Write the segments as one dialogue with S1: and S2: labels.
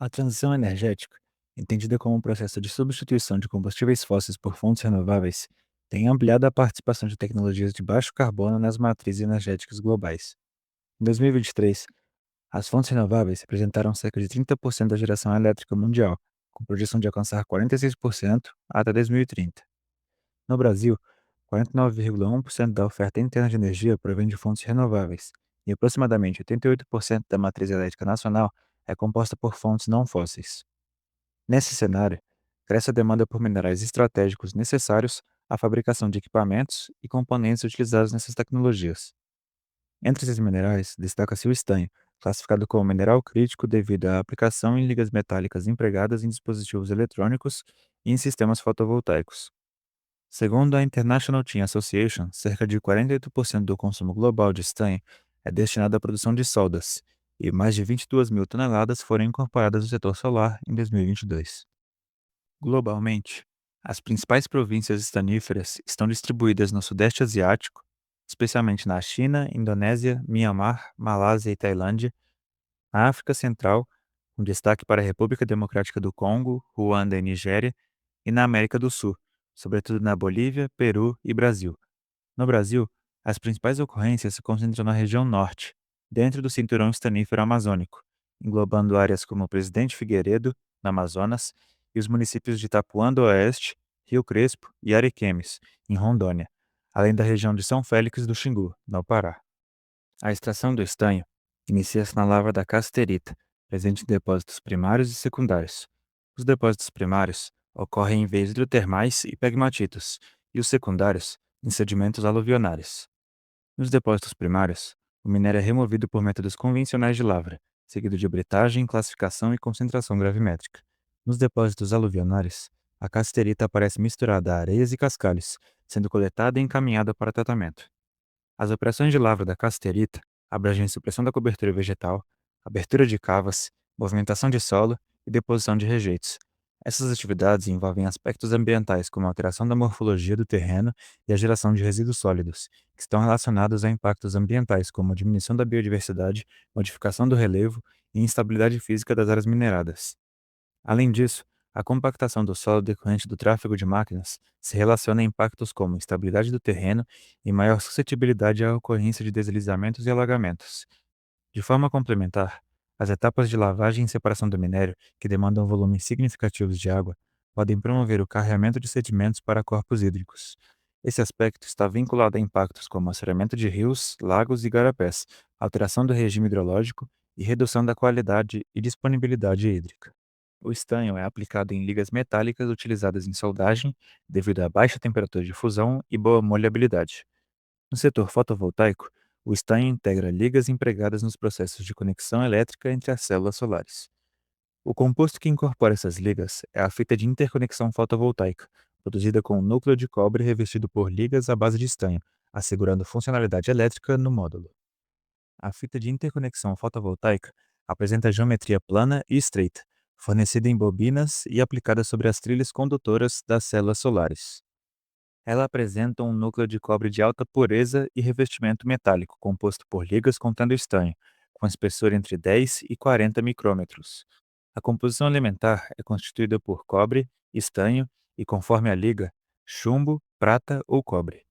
S1: A transição energética, entendida como um processo de substituição de combustíveis fósseis por fontes renováveis, tem ampliado a participação de tecnologias de baixo carbono nas matrizes energéticas globais. Em 2023, as fontes renováveis representaram cerca de 30% da geração elétrica mundial, com projeção de alcançar 46% até 2030. No Brasil, 49,1% da oferta interna de energia provém de fontes renováveis, e aproximadamente 88% da matriz elétrica nacional é composta por fontes não fósseis. Nesse cenário, cresce a demanda por minerais estratégicos necessários à fabricação de equipamentos e componentes utilizados nessas tecnologias. Entre esses minerais, destaca-se o estanho, classificado como mineral crítico devido à aplicação em ligas metálicas empregadas em dispositivos eletrônicos e em sistemas fotovoltaicos. Segundo a International Tin Association, cerca de 48% do consumo global de estanho é destinado à produção de soldas, e mais de 22 mil toneladas foram incorporadas no setor solar em 2022. Globalmente, as principais províncias estaníferas estão distribuídas no Sudeste Asiático, especialmente na China, Indonésia, Mianmar, Malásia e Tailândia, na África Central, com destaque para a República Democrática do Congo, Ruanda e Nigéria, e na América do Sul, sobretudo na Bolívia, Peru e Brasil. No Brasil, as principais ocorrências se concentram na região norte, dentro do cinturão estanífero amazônico, englobando áreas como Presidente Figueiredo, no Amazonas, e os municípios de Itapuã do Oeste, Rio Crespo e Ariquemes, em Rondônia, além da região de São Félix do Xingu, no Pará. A extração do estanho inicia-se na lavra da casterita, presente em depósitos primários e secundários. Os depósitos primários ocorrem em veias hidrotermais e pegmatitos, e os secundários em sedimentos aluvionares. Nos depósitos primários, o minério é removido por métodos convencionais de lavra, seguido de bretagem, classificação e concentração gravimétrica. Nos depósitos aluvionares, a casterita aparece misturada a areias e cascalhos, sendo coletada e encaminhada para tratamento. As operações de lavra da casterita abrangem supressão da cobertura vegetal, abertura de cavas, movimentação de solo e deposição de rejeitos. Essas atividades envolvem aspectos ambientais como a alteração da morfologia do terreno e a geração de resíduos sólidos, que estão relacionados a impactos ambientais como a diminuição da biodiversidade, modificação do relevo e instabilidade física das áreas mineradas. Além disso, a compactação do solo decorrente do tráfego de máquinas se relaciona a impactos como instabilidade do terreno e maior suscetibilidade à ocorrência de deslizamentos e alagamentos. De forma complementar, as etapas de lavagem e separação do minério, que demandam volumes significativos de água, podem promover o carreamento de sedimentos para corpos hídricos. Esse aspecto está vinculado a impactos como assoreamento de rios, lagos e garapés, alteração do regime hidrológico e redução da qualidade e disponibilidade hídrica. O estanho é aplicado em ligas metálicas utilizadas em soldagem devido à baixa temperatura de fusão e boa molhabilidade. No setor fotovoltaico, o estanho integra ligas empregadas nos processos de conexão elétrica entre as células solares. O composto que incorpora essas ligas é a fita de interconexão fotovoltaica, produzida com um núcleo de cobre revestido por ligas à base de estanho, assegurando funcionalidade elétrica no módulo. A fita de interconexão fotovoltaica apresenta geometria plana e estreita, fornecida em bobinas e aplicada sobre as trilhas condutoras das células solares. Ela apresenta um núcleo de cobre de alta pureza e revestimento metálico composto por ligas contendo estanho, com espessura entre 10 e 40 micrômetros. A composição elementar é constituída por cobre, estanho e, conforme a liga, chumbo, prata ou cobre.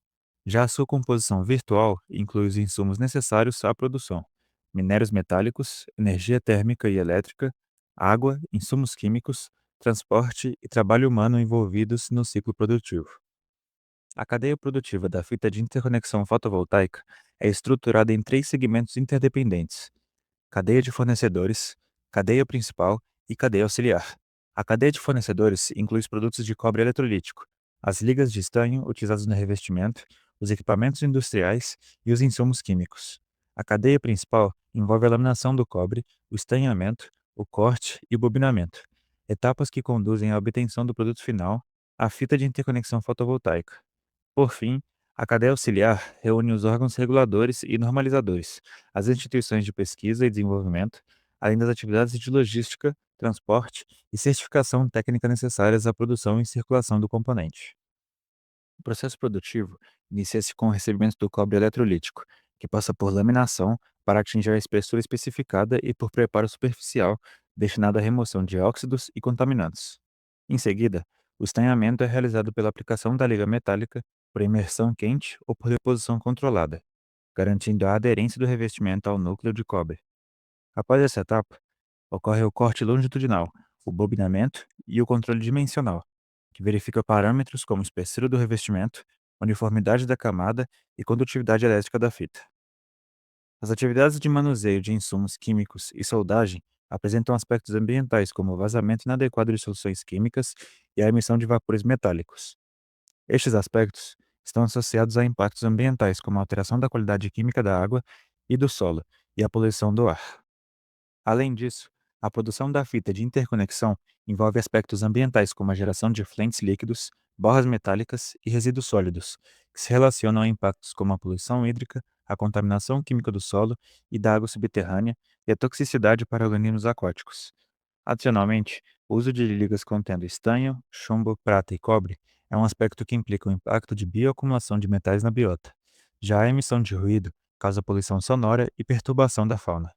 S1: Já a sua composição virtual inclui os insumos necessários à produção: minérios metálicos, energia térmica e elétrica, água, insumos químicos, transporte e trabalho humano envolvidos no ciclo produtivo. A cadeia produtiva da fita de interconexão fotovoltaica é estruturada em três segmentos interdependentes: cadeia de fornecedores, cadeia principal e cadeia auxiliar. A cadeia de fornecedores inclui os produtos de cobre eletrolítico, as ligas de estanho utilizadas no revestimento, os equipamentos industriais e os insumos químicos. A cadeia principal envolve a laminação do cobre, o estanhamento, o corte e o bobinamento, etapas que conduzem à obtenção do produto final, a fita de interconexão fotovoltaica. Por fim, a cadeia auxiliar reúne os órgãos reguladores e normalizadores, as instituições de pesquisa e desenvolvimento, além das atividades de logística, transporte e certificação técnica necessárias à produção e circulação do componente. O processo produtivo inicia-se com o recebimento do cobre eletrolítico, que passa por laminação para atingir a espessura especificada e por preparo superficial destinado à remoção de óxidos e contaminantes. Em seguida, o estanhamento é realizado pela aplicação da liga metálica, por imersão quente ou por deposição controlada, garantindo a aderência do revestimento ao núcleo de cobre. Após essa etapa, ocorre o corte longitudinal, o bobinamento e o controle dimensional, que verifica parâmetros como espessura do revestimento, uniformidade da camada e condutividade elétrica da fita. As atividades de manuseio de insumos químicos e soldagem apresentam aspectos ambientais como o vazamento inadequado de soluções químicas e a emissão de vapores metálicos. Estes aspectos estão associados a impactos ambientais como a alteração da qualidade química da água e do solo e a poluição do ar. Além disso, a produção da fita de interconexão envolve aspectos ambientais como a geração de flentes líquidos, borras metálicas e resíduos sólidos, que se relacionam a impactos como a poluição hídrica, a contaminação química do solo e da água subterrânea e a toxicidade para organismos aquáticos. Adicionalmente, o uso de ligas contendo estanho, chumbo, prata e cobre é um aspecto que implica o impacto de bioacumulação de metais na biota. Já a emissão de ruído causa poluição sonora e perturbação da fauna.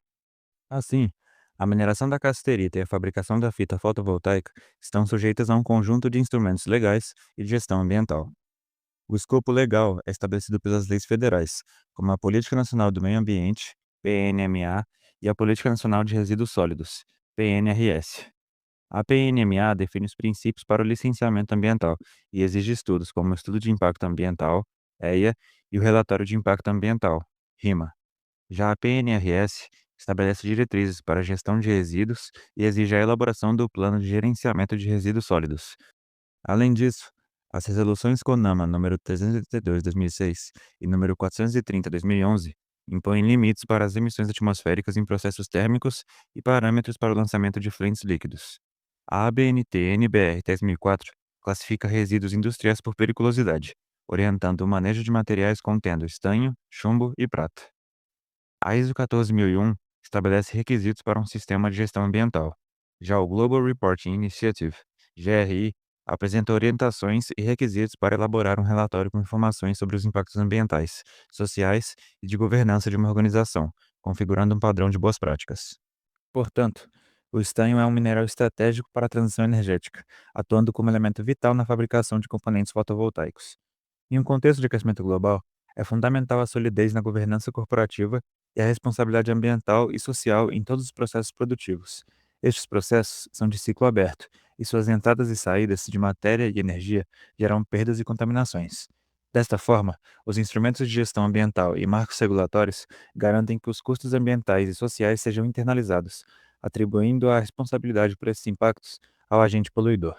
S1: Assim, a mineração da cassiterita e a fabricação da fita fotovoltaica estão sujeitas a um conjunto de instrumentos legais e de gestão ambiental. O escopo legal é estabelecido pelas leis federais, como a Política Nacional do Meio Ambiente, PNMA, e a Política Nacional de Resíduos Sólidos, PNRS. A PNMA define os princípios para o licenciamento ambiental e exige estudos como o Estudo de Impacto Ambiental, EIA, e o Relatório de Impacto Ambiental, RIMA. Já a PNRS estabelece diretrizes para a gestão de resíduos e exige a elaboração do Plano de Gerenciamento de Resíduos Sólidos. Além disso, as resoluções CONAMA nº 382/2006 e nº 430/2011 impõem limites para as emissões atmosféricas em processos térmicos e parâmetros para o lançamento de fluentes líquidos. A ABNT-NBR 10004 classifica resíduos industriais por periculosidade, orientando o manejo de materiais contendo estanho, chumbo e prata. A ISO 14001 estabelece requisitos para um sistema de gestão ambiental. Já o Global Reporting Initiative, GRI, apresenta orientações e requisitos para elaborar um relatório com informações sobre os impactos ambientais, sociais e de governança de uma organização, configurando um padrão de boas práticas. Portanto, o estanho é um mineral estratégico para a transição energética, atuando como elemento vital na fabricação de componentes fotovoltaicos. Em um contexto de aquecimento global, é fundamental a solidez na governança corporativa e a responsabilidade ambiental e social em todos os processos produtivos. Estes processos são de ciclo aberto, e suas entradas e saídas de matéria e energia geram perdas e contaminações. Desta forma, os instrumentos de gestão ambiental e marcos regulatórios garantem que os custos ambientais e sociais sejam internalizados, atribuindo a responsabilidade por esses impactos ao agente poluidor.